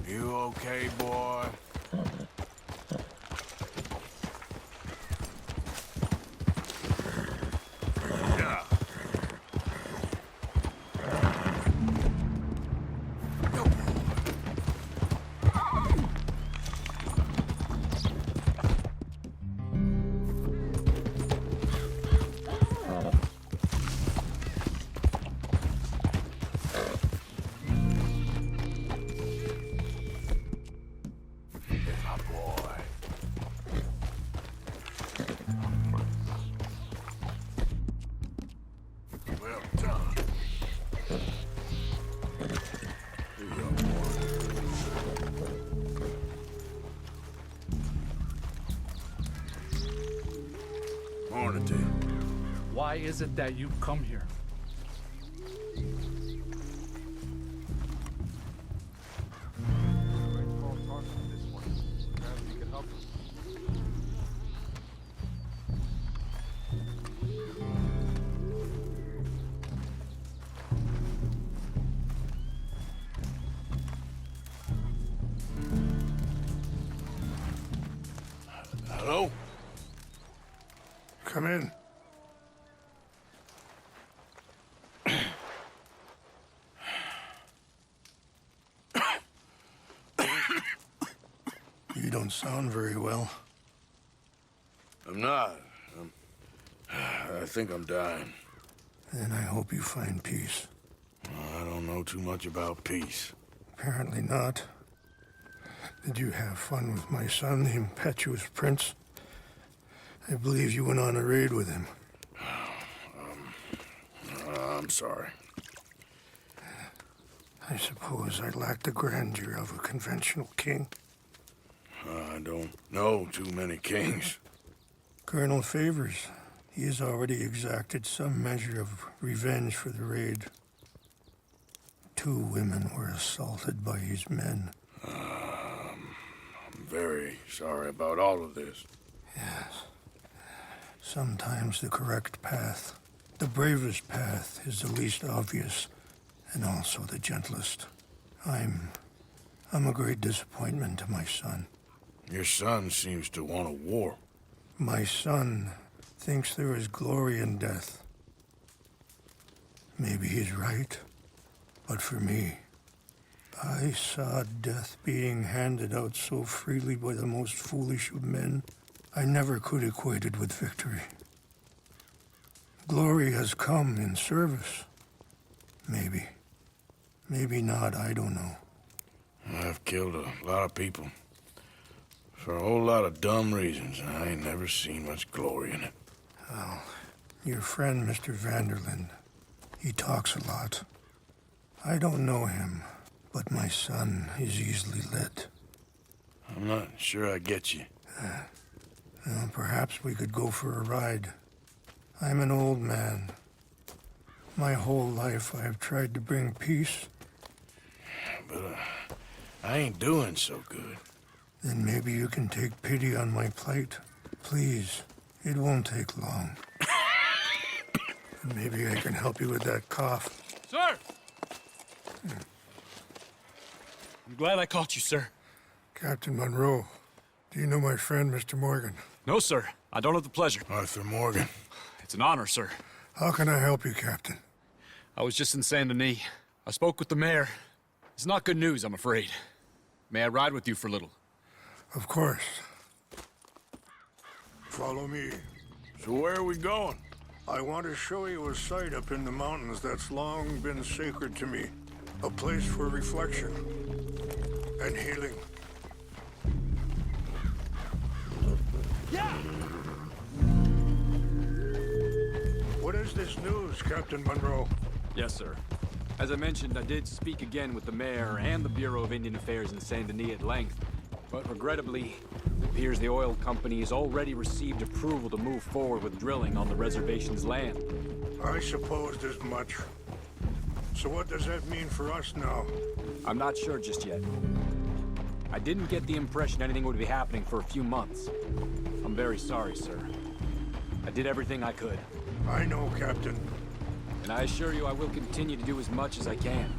You okay, boy? Yeah. Well done. Here you go, boy. Morning to you. Why is it that you come here? Hello? Come in. You don't sound very well. I'm not. I think I'm dying. And I hope you find peace. I don't know too much about peace. Apparently not. Did you have fun with my son, the impetuous prince? I believe you went on a raid with him. I'm sorry. I suppose I lack the grandeur of a conventional king. I don't know too many kings. Colonel Favors, he has already exacted some measure of revenge for the raid. 2 women were assaulted by his men. I'm very sorry about all of this. Yes. Sometimes the correct path, the bravest path, is the least obvious, and also the gentlest. I'm a great disappointment to my son. Your son seems to want a war. My son thinks there is glory in death. Maybe he's right, but for me, I saw death being handed out so freely by the most foolish of men, I never could equate it with victory. Glory has come in service. Maybe. Maybe not, I don't know. I've killed a lot of people. For a whole lot of dumb reasons, and I ain't never seen much glory in it. Well, your friend, Mr. Vanderlyn, he talks a lot. I don't know him, but my son is easily led. I'm not sure I get you. Well, perhaps we could go for a ride. I'm an old man. My whole life I have tried to bring peace. But I ain't doing so good. Then maybe you can take pity on my plight. Please, it won't take long. And maybe I can help you with that cough. Sir! I'm glad I caught you, sir. Captain Monroe, do you know my friend, Mr. Morgan? No, sir. I don't have the pleasure. Arthur Morgan. It's an honor, sir. How can I help you, Captain? I was just in Saint Denis. I spoke with the mayor. It's not good news, I'm afraid. May I ride with you for a little? Of course. Follow me. So where are we going? I want to show you a site up in the mountains that's long been sacred to me. A place for reflection and healing. Yeah! What is this news, Captain Monroe? Yes, sir. As I mentioned, I did speak again with the mayor and the Bureau of Indian Affairs in Saint Denis at length. But regrettably, it appears the oil company has already received approval to move forward with drilling on the reservation's land. I supposed as much. So what does that mean for us now? I'm not sure just yet. I didn't get the impression anything would be happening for a few months. I'm very sorry, sir. I did everything I could. I know, Captain. And I assure you I will continue to do as much as I can.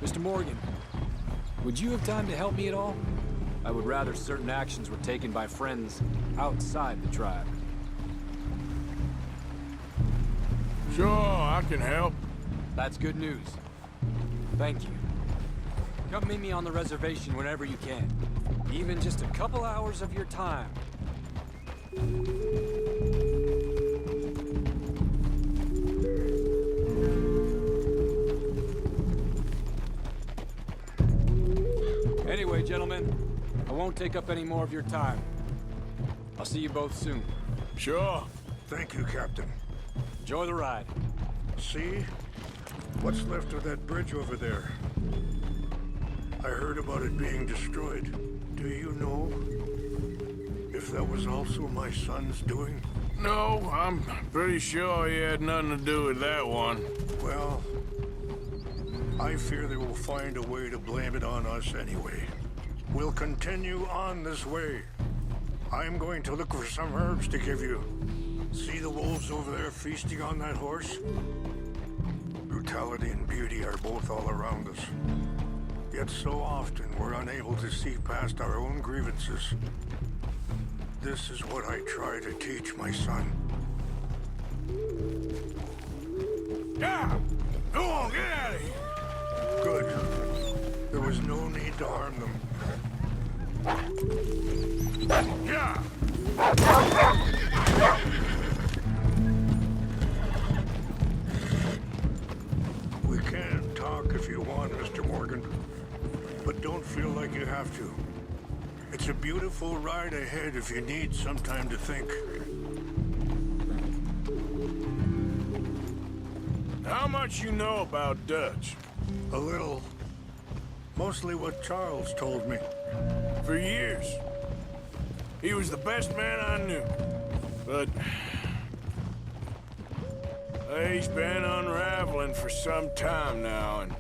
Mr. Morgan, Would you have time to help me at all? I would rather certain actions were taken by friends outside the tribe. Sure, I can help. That's good news. Thank you. Come meet me on the reservation whenever you can. Even just a couple hours of your time. Anyway, gentlemen, I won't take up any more of your time. I'll see you both soon. Sure. Thank you, Captain. Enjoy the ride. See? What's left of that bridge over there? I heard about it being destroyed. Do you know if that was also my son's doing? No, I'm pretty sure he had nothing to do with that one. Well, I fear they will find a way to blame it on us anyway. We'll continue on this way. I'm going to look for some herbs to give you. See the wolves over there feasting on that horse? Brutality and beauty are both all around us. Yet so often we're unable to see past our own grievances. This is what I try to teach my son. Yeah! Go on, get out of here! Good. There was no need to harm them. Yeah! We can talk if you want, Mr. Morgan. But don't feel like you have to. It's a beautiful ride ahead if you need some time to think. How much you know about Dutch? A little. Mostly what Charles told me. For years. He was the best man I knew. But he's been unraveling for some time now, and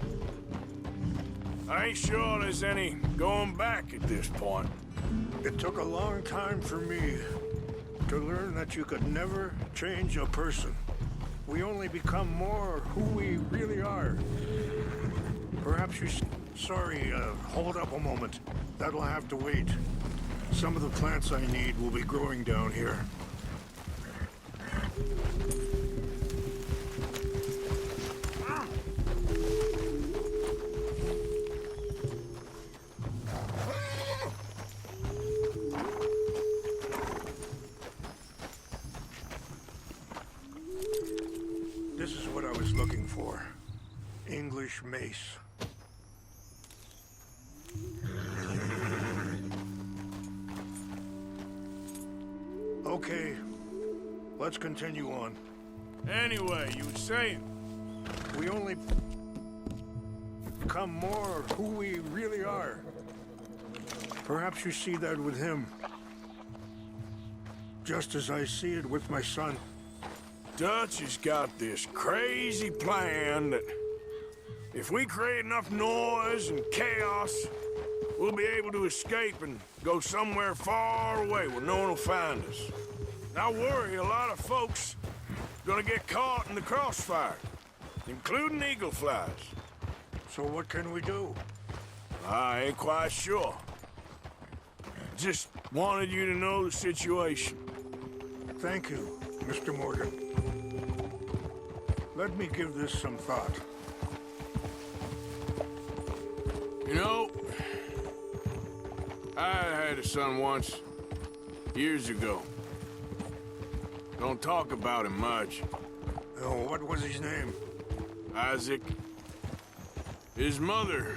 I ain't sure there's any going back at this point. It took a long time for me to learn that you could never change a person. We only become more who we really are. Perhaps you... Sorry, hold up a moment. That'll have to wait. Some of the plants I need will be growing down here. This is what I was looking for. English mace. Okay, let's continue on. Anyway, you were saying? We only become more who we really are. Perhaps you see that with him. Just as I see it with my son. Dutch has got this crazy plan that if we create enough noise and chaos, we'll be able to escape and go somewhere far away where no one will find us. And I worry a lot of folks are gonna get caught in the crossfire, including eagle flies. So what can we do? I ain't quite sure. Just wanted you to know the situation. Thank you, Mr. Morgan. Let me give this some thought. You know, I had a son once, years ago. Don't talk about him much. Oh, what was his name? Isaac. His mother,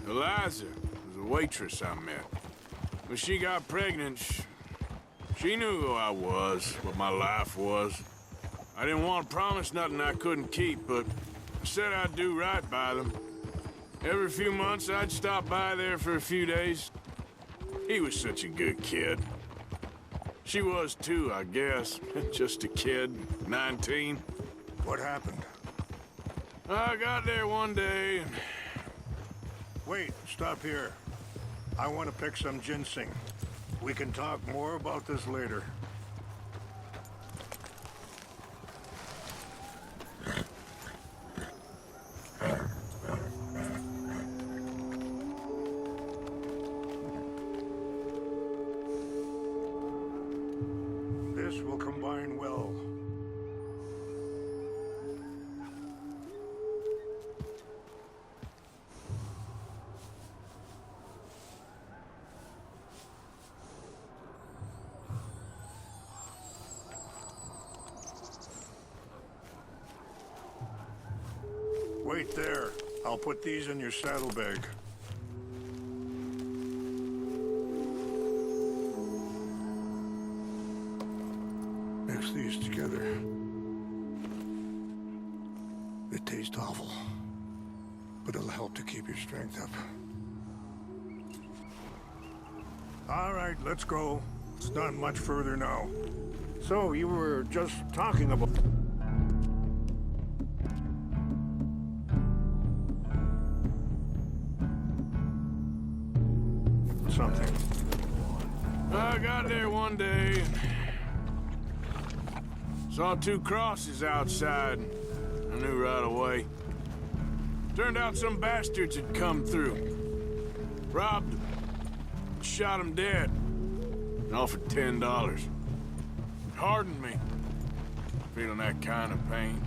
Eliza, was a waitress I met. When she got pregnant, she knew who I was, what my life was. I didn't want to promise nothing I couldn't keep, but I said I'd do right by them. Every few months, I'd stop by there for a few days. He was such a good kid. She was too, I guess. Just a kid, 19. What happened? I got there one day and... Wait, stop here. I want to pick some ginseng. We can talk more about this later. powers will combine well. Wait there. I'll put these in your saddlebag. Mix these together. They taste awful, but it'll help to keep your strength up. All right, let's go. It's not much further now. So, you were just talking about... something. I got there one day and saw two crosses outside. I knew right away. Turned out some bastards had come through. Robbed them. Shot them dead. And offered $10. It hardened me. Feeling that kind of pain.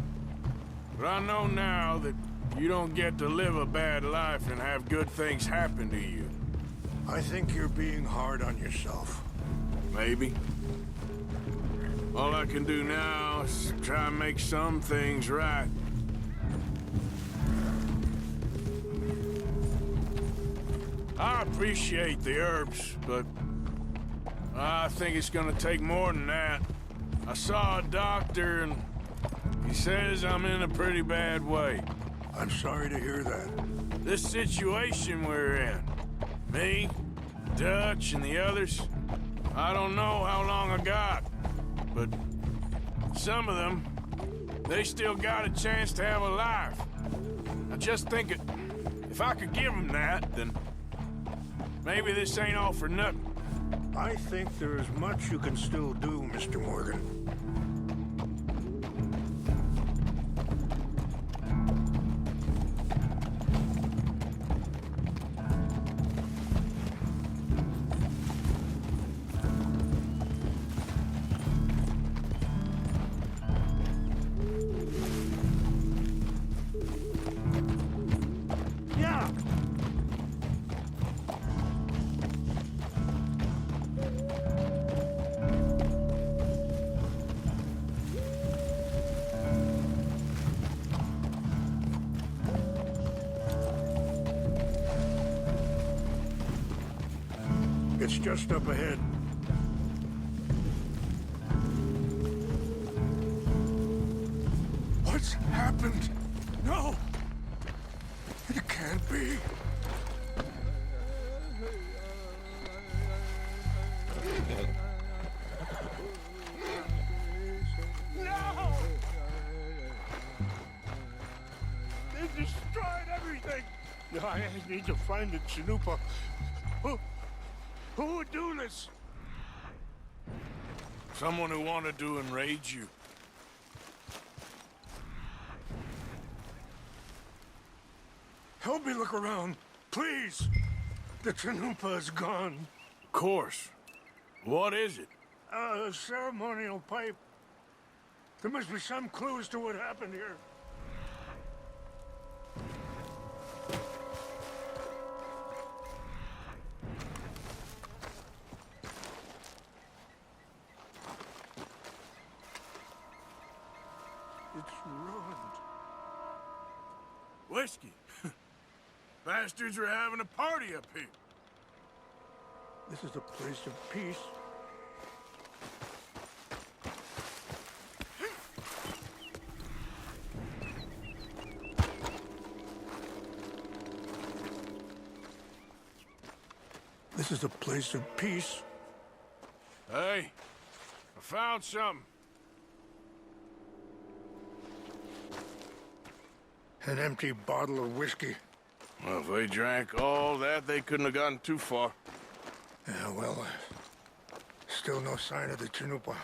But I know now that you don't get to live a bad life and have good things happen to you. I think you're being hard on yourself. Maybe. All I can do now is try and make some things right. I appreciate the herbs, but I think it's gonna take more than that. I saw a doctor and he says I'm in a pretty bad way. I'm sorry to hear that. This situation we're in, me, Dutch, and the others, I don't know how long I got, but some of them, they still got a chance to have a life. I just think if I could give them that, then maybe this ain't all for nothing. I think there is much you can still do, Mr. Morgan. It's just up ahead. What's happened? No! It can't be. No! They destroyed everything! I need to find the Chanupa. Who would do this? Someone who wanted to enrage you. Help me look around, please. The Chanupa is gone. Of course. What is it? A ceremonial pipe. There must be some clues to what happened here. It's ruined. Whiskey. Bastards are having a party up here. This is a place of peace. This is a place of peace. Hey, I found something. An empty bottle of whiskey. Well, if they drank all that, they couldn't have gotten too far. Yeah, well, still no sign of the Chanupa.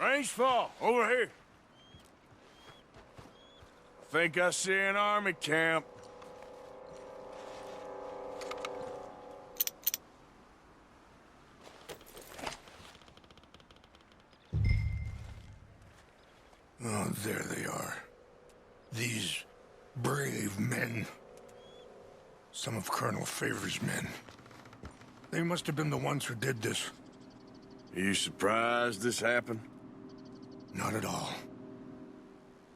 Range fall, over here. I think I see an army camp. Oh, there they are. These brave men. Some of Colonel Favor's men. They must have been the ones who did this. Are you surprised this happened? Not at all.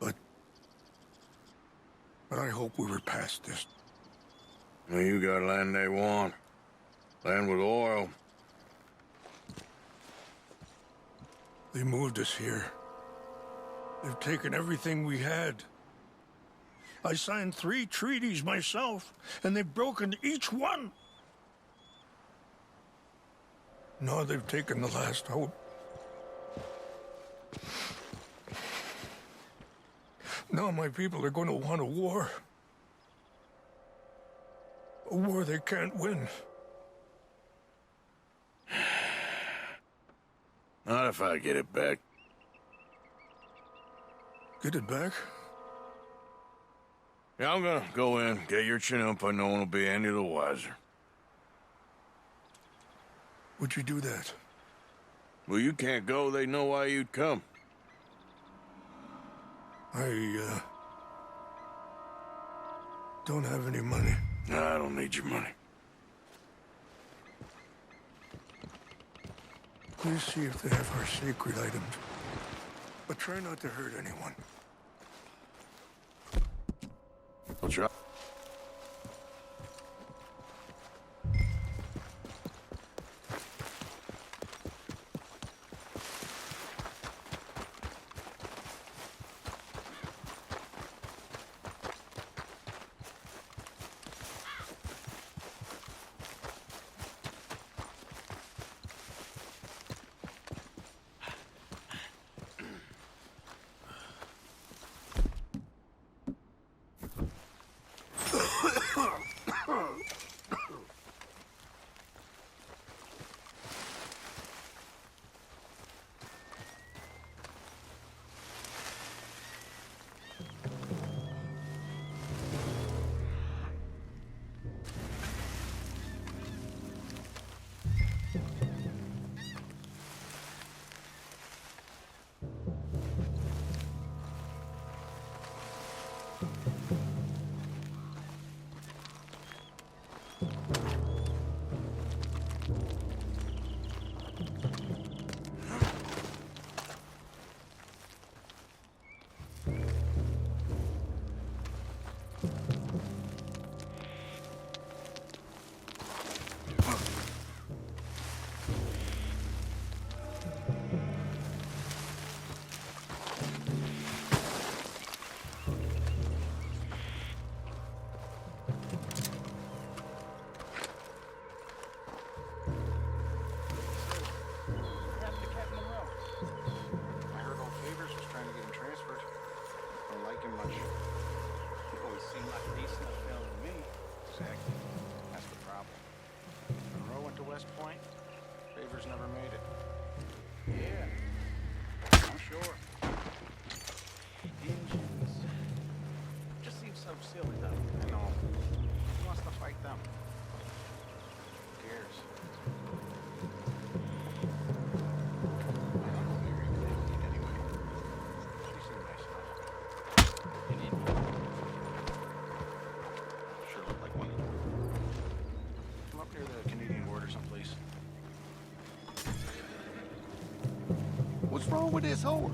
But I hope we were past this. Well, you got land they want. Land with oil. They moved us here. They've taken everything we had. I signed 3 treaties myself, and they've broken each one. Now they've taken the last hope. Now my people are going to want a war. A war they can't win. Not if I get it back. Get it back? Yeah, I'm gonna go in, get your Chinook, but no one will be any the wiser. Would you do that? Well, you can't go, they know why you'd come. I don't have any money. No, I don't need your money. Please see if they have our sacred items. But try not to hurt anyone. I'll try. Never made it. Yeah, I'm sure. Engines. Just seems so silly, though. I know. Who wants to fight them? Who cares? I don't know where you're going anyway. You seem nice enough. You need me. Sure look like one. Come up near the Canadian border someplace. What's wrong with this horse?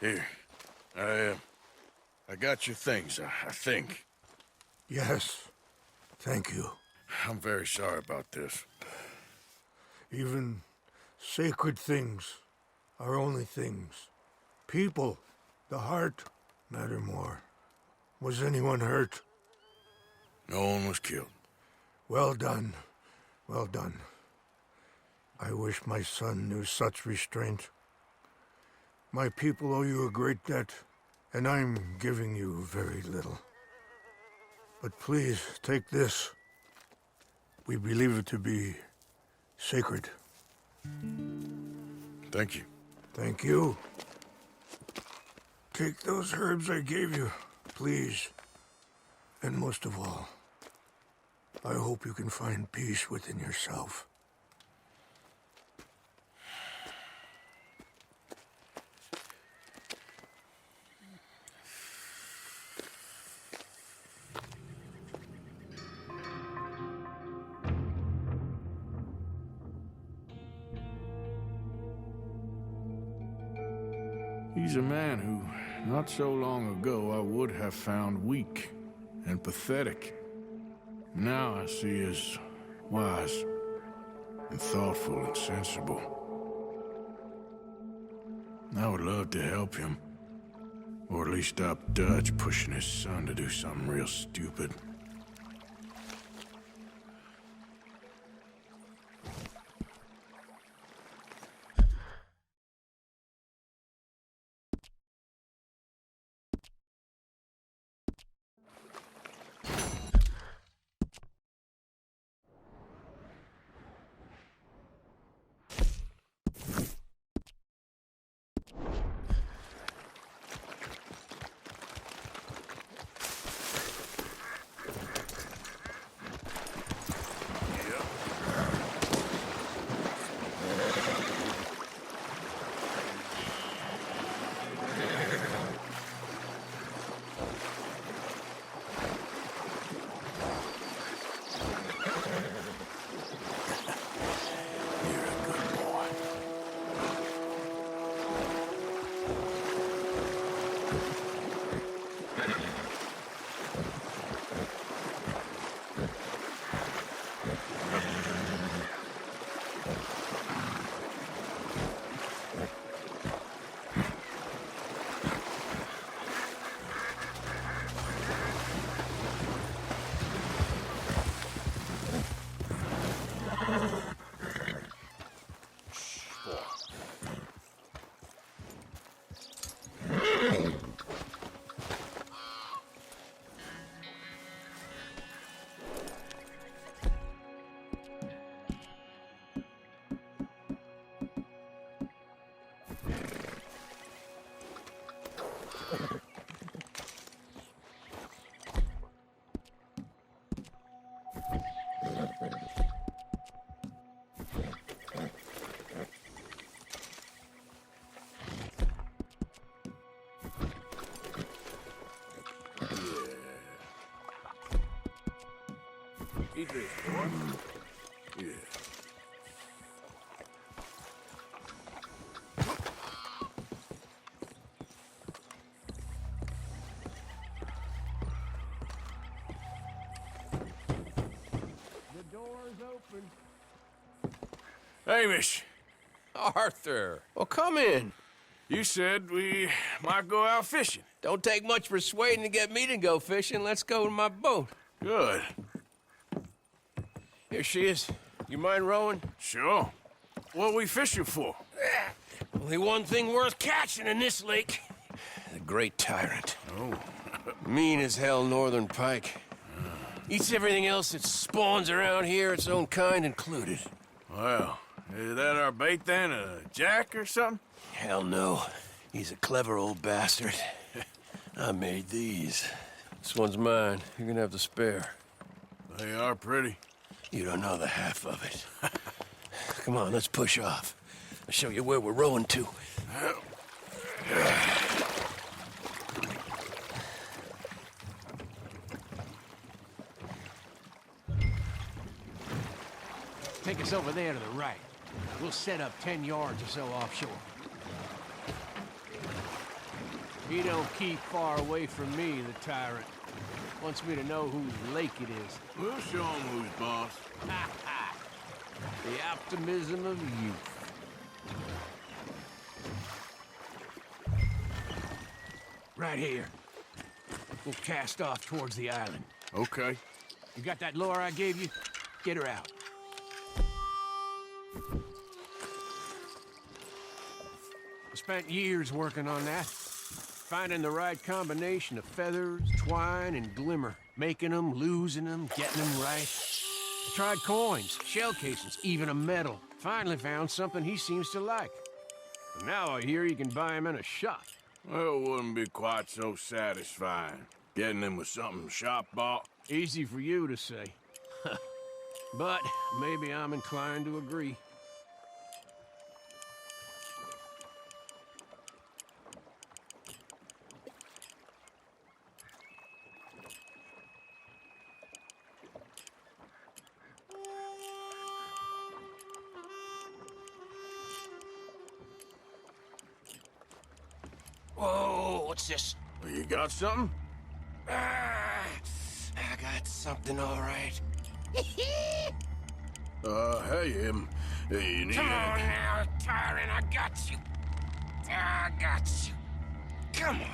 Here. I got your things, I think. Yes. Thank you. I'm very sorry about this. Even sacred things are only things. People, the heart, matter more. Was anyone hurt? No one was killed. Well done. Well done. I wish my son knew such restraint. My people owe you a great debt, and I'm giving you very little. But please, take this. We believe it to be sacred. Thank you. Thank you. Take those herbs I gave you, please. And most of all, I hope you can find peace within yourself. He's a man who, not so long ago, I would have found weak and pathetic. Now I see as wise and thoughtful and sensible. I would love to help him, or at least stop Dutch pushing his son to do something real stupid. Eat this, boy. Yeah. The door's open. Hamish, Arthur, well, come in. you said we might go out fishing. Don't take much persuading to get me to go fishing. Let's go to my boat. Good. Here she is. You mind rowing? Sure. What we fishing for? Only one thing worth catching in this lake. The Great Tyrant. Oh. Mean as hell northern pike. Eats everything else that spawns around here, its own kind included. Well, is that our bait then? A jack or something? Hell no. He's a clever old bastard. I made these. This one's mine. You're gonna have to spare. They are pretty. You don't know the half of it. Come on, let's push off. I'll show you where we're rowing to. Take us over there to the right. We'll set up 10 yards or so offshore. He don't keep far away from me, the tyrant. Wants me to know whose lake it is. We'll show him who's boss. Ha ha! The optimism of youth. Right here. We'll cast off towards the island. Okay. You got that lure I gave you? Get her out. I spent years working on that. Finding the right combination of feathers, twine, and glimmer. Making them, losing them, getting them right. I tried coins, shell casings, even a medal. Finally found something he seems to like. And now I hear you can buy him in a shop. Well, it wouldn't be quite so satisfying. Getting him with something shop bought. Easy for you to say. But maybe I'm inclined to agree. Whoa, what's this? You got something? Ah, I got something, all right. Hey, you need Come on a... now, tyrant, I got you. I got you. Come on.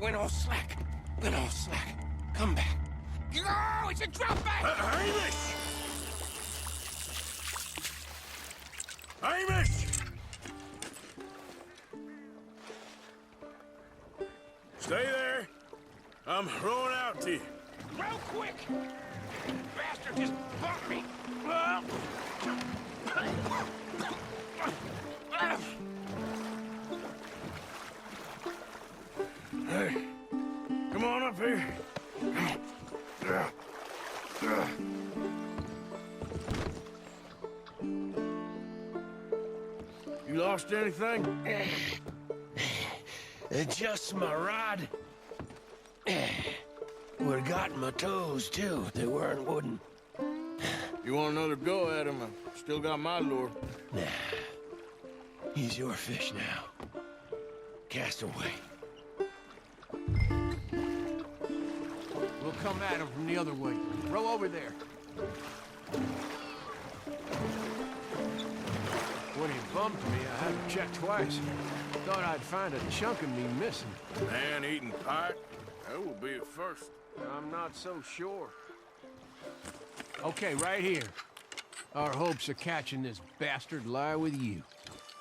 Went all slack. Went all slack. Come back. Oh, it's a drop back! Hamish! Hamish! Stay there. I'm throwing out to you. Real quick! Bastard just bumped me! Hey, come on up here. You lost anything? Just my rod. Would've gotten my toes, too. They weren't wooden. You want another go at him? I still got my lure. Nah. He's your fish now. Cast away. We'll come at him from the other way. Row over there. When he bumped me, I had to check twice. Thought I'd find a chunk of me missing. Man-eating pike? That will be a first. I'm not so sure. Okay, right here. Our hopes of catching this bastard lie with you.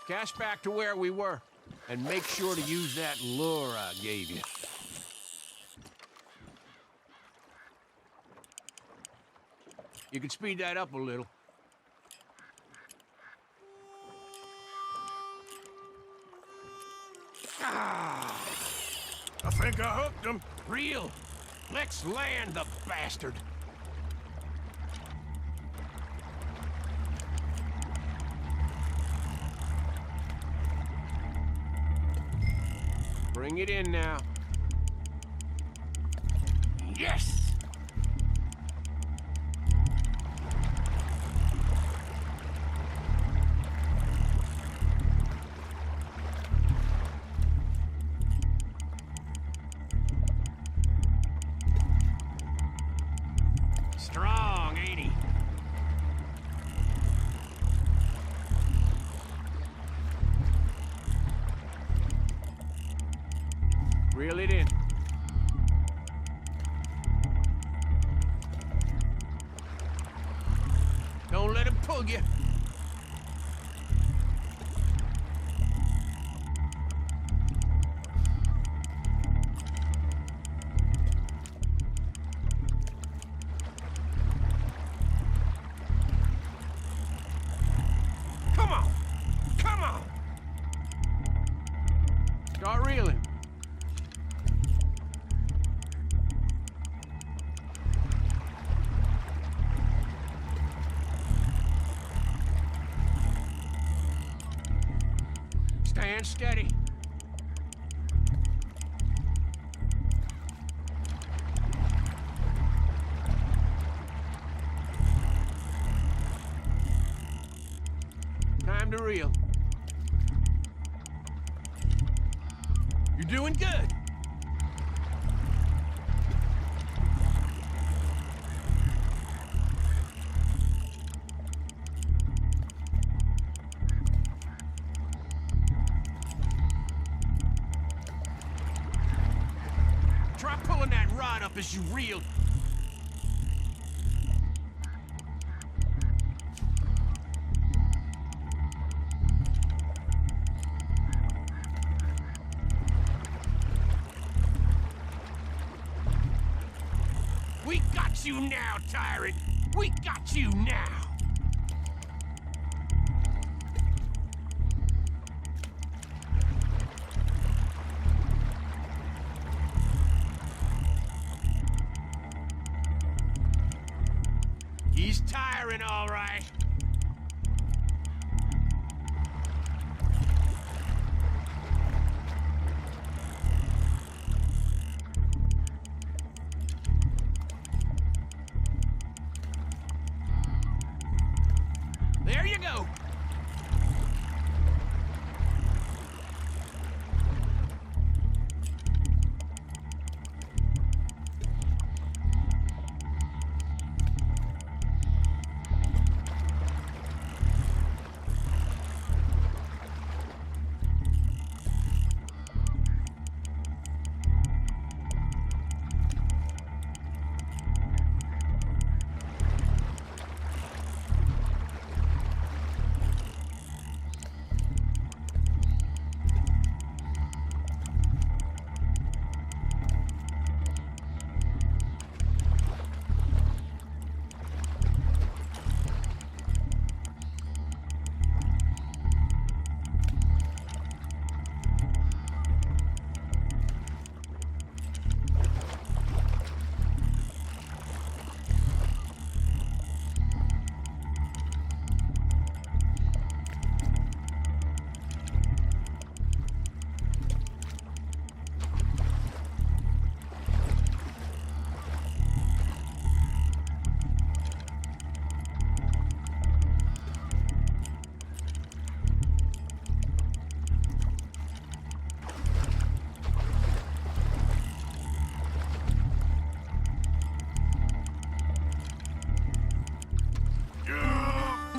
Cast back to where we were, and make sure to use that lure I gave you. You can speed that up a little. I think I hooked him. Reel! Let's land the bastard! Bring it in now. Yes! Strong, ain't he? Reel it in. Don't let him pull you. Come on! Come on! Start reeling. Stand steady. Time to reel. You're doing good. Try pulling that rod up as you reel. We got you now, tyrant! We got you now! He's tiring, all right. There you go.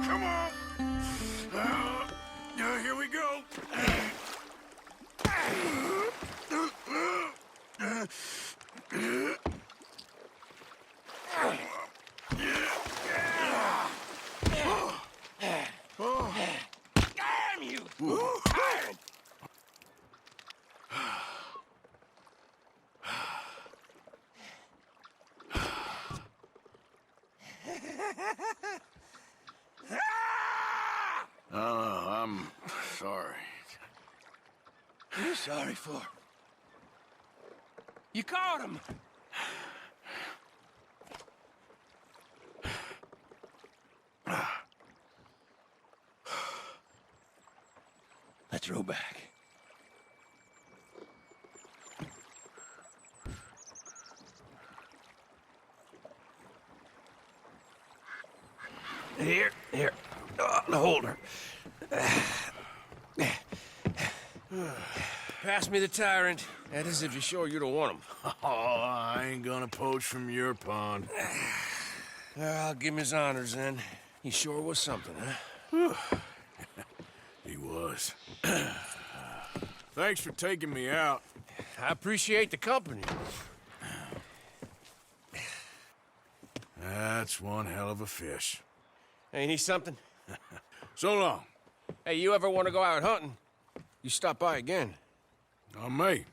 Come on. Here we go. Damn you! Tyrant! I'm sorry. What are you sorry for? You caught him! Let's row back. Here. The holder. Pass me the tyrant. That is if you're sure you don't want him. Oh, I ain't gonna poach from your pond. I'll give him his honors then. He sure was something, huh? He was. Thanks for taking me out. I appreciate the company. That's one hell of a fish. Ain't he something? So long. Hey, you ever want to go out hunting? You stop by again. On me.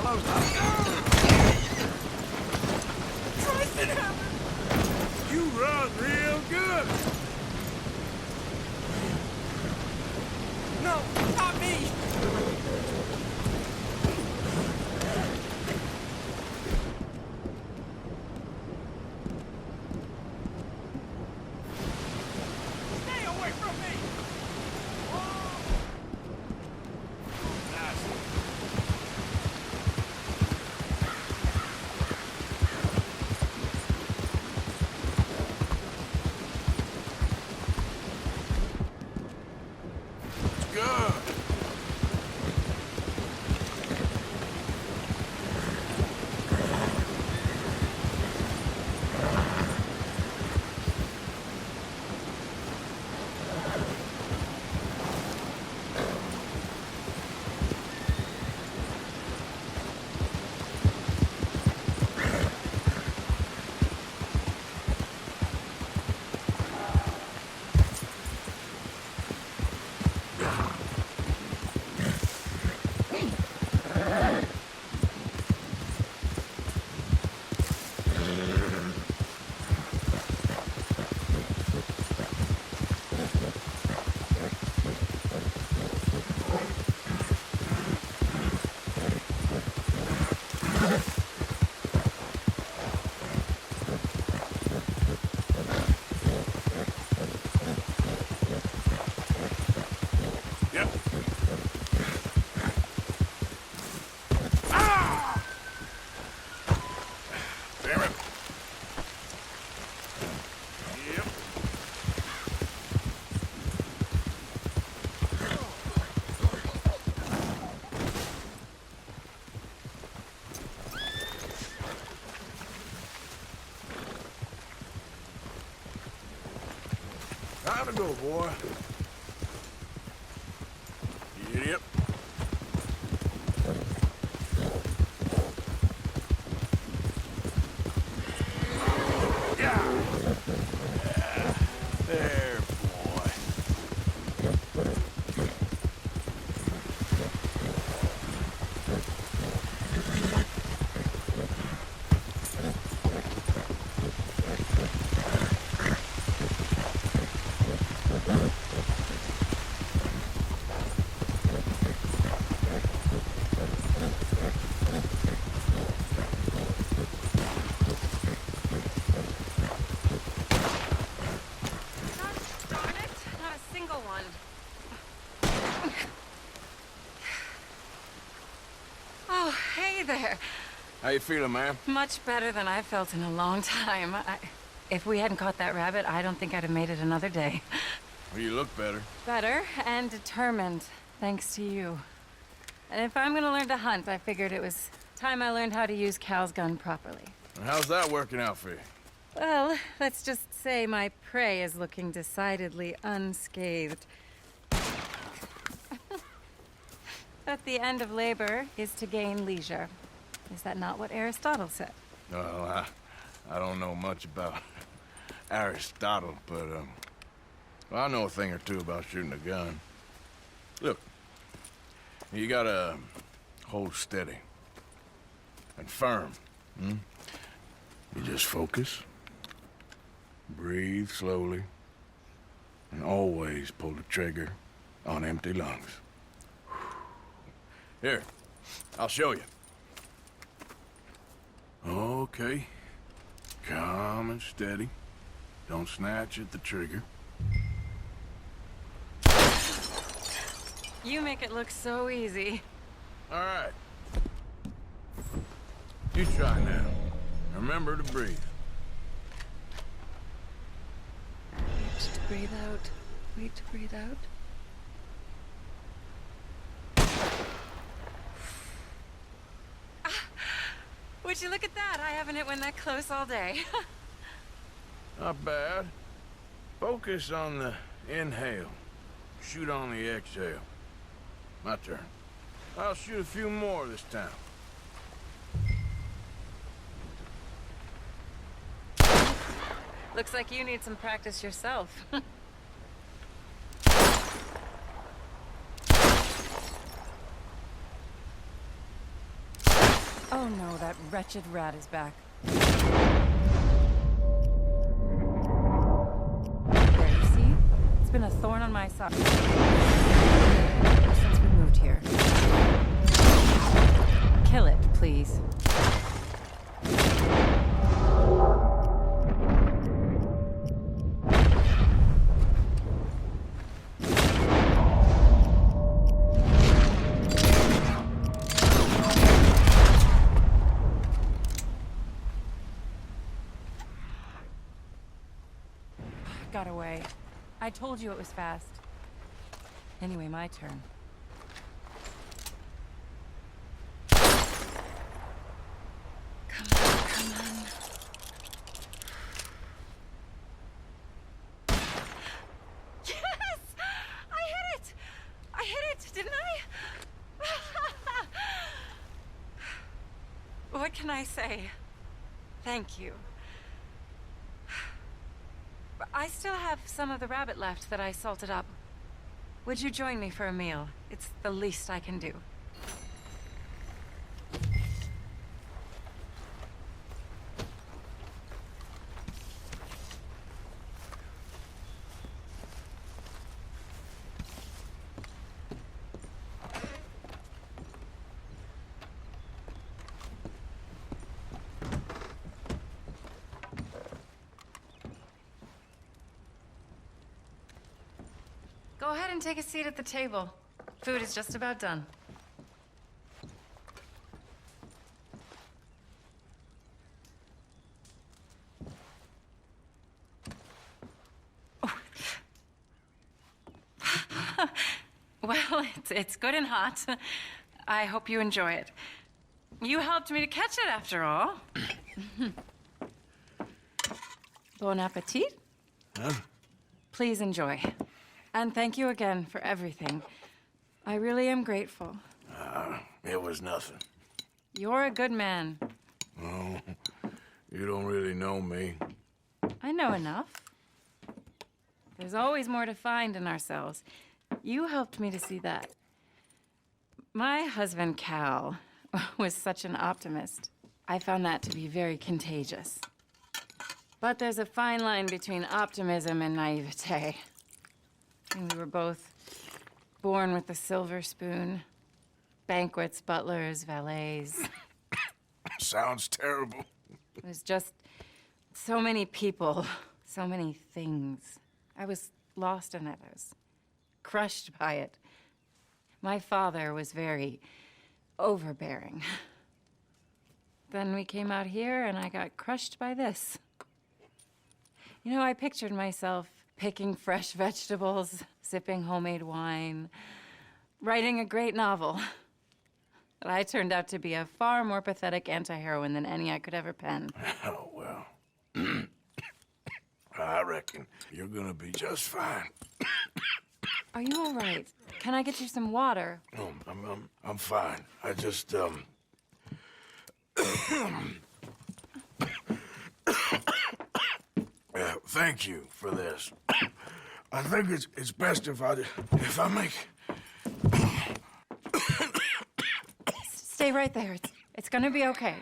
close. You run real good. No, not me! Stay away from me! Good. Yep. Ah! Damn it. Yep. Time to go, boy. Yep. Yeah. There, boy. Darn it, not a single one. Oh, hey there. How you feeling, man? Much better than I felt in a long time. If we hadn't caught that rabbit, I don't think I'd have made it another day. Well, you look better. Better and determined, thanks to you. And if I'm gonna learn to hunt, I figured it was time I learned how to use Cal's gun properly. And how's that working out for you? Well, let's just say my prey is looking decidedly unscathed. But the end of labor is to gain leisure. Is that not what Aristotle said? Well, I don't know much about Aristotle, but, well, I know a thing or two about shooting a gun. Look, you gotta hold steady and firm. You just focus, breathe slowly, and always pull the trigger on empty lungs. Here, I'll show you. Okay. Calm and steady. Don't snatch at the trigger. You make it look so easy. All right. You try now. Remember to breathe. Wait to breathe out. Wait to breathe out. Would you look at that? I haven't hit one that close all day. Not bad. Focus on the inhale. Shoot on the exhale. My turn. I'll shoot a few more this time. Looks like you need some practice yourself. Oh no, that wretched rat is back. There, you see? It's been a thorn on my side since we moved here. Kill it, please. Got away. I told you it was fast. Anyway, my turn. Come on. Yes! I hit it! I hit it, didn't I? What can I say? Thank you. I still have some of the rabbit left that I salted up. Would you join me for a meal? It's the least I can do. Go ahead and take a seat at the table. Food is just about done. Oh. Well, it's good and hot. I hope you enjoy it. You helped me to catch it, after all. Bon appetit. Huh? Please enjoy. And thank you again for everything. I really am grateful. It was nothing. You're a good man. Oh, you don't really know me. I know enough. There's always more to find in ourselves. You helped me to see that. My husband, Cal, was such an optimist. I found that to be very contagious. But there's a fine line between optimism and naivete. And we were both born with the silver spoon. Banquets, butlers, valets. Sounds terrible. It was just so many people, so many things. I was lost in it. I was crushed by it. My father was very overbearing. Then we came out here and I got crushed by this. You know, I pictured myself picking fresh vegetables, sipping homemade wine, writing a great novel. But I turned out to be a far more pathetic anti-heroine than any I could ever pen. Oh, well. I reckon you're gonna be just fine. Are you all right? Can I get you some water? Oh, I'm fine. I just, thank you for this. I think it's best if I make... Stay right there. It's gonna be okay.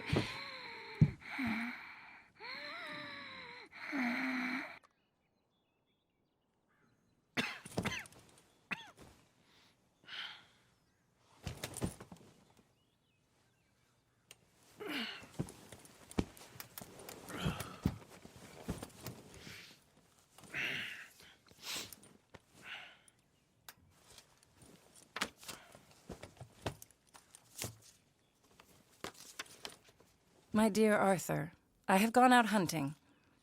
My dear Arthur, I have gone out hunting.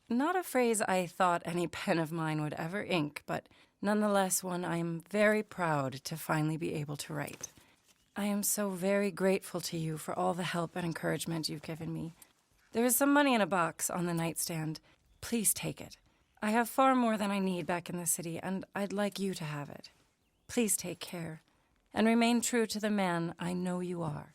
Not a phrase I thought any pen of mine would ever ink, but nonetheless one I am very proud to finally be able to write. I am so very grateful to you for all the help and encouragement you've given me. There is some money in a box on the nightstand. Please take it. I have far more than I need back in the city, and I'd like you to have it. Please take care, and remain true to the man I know you are.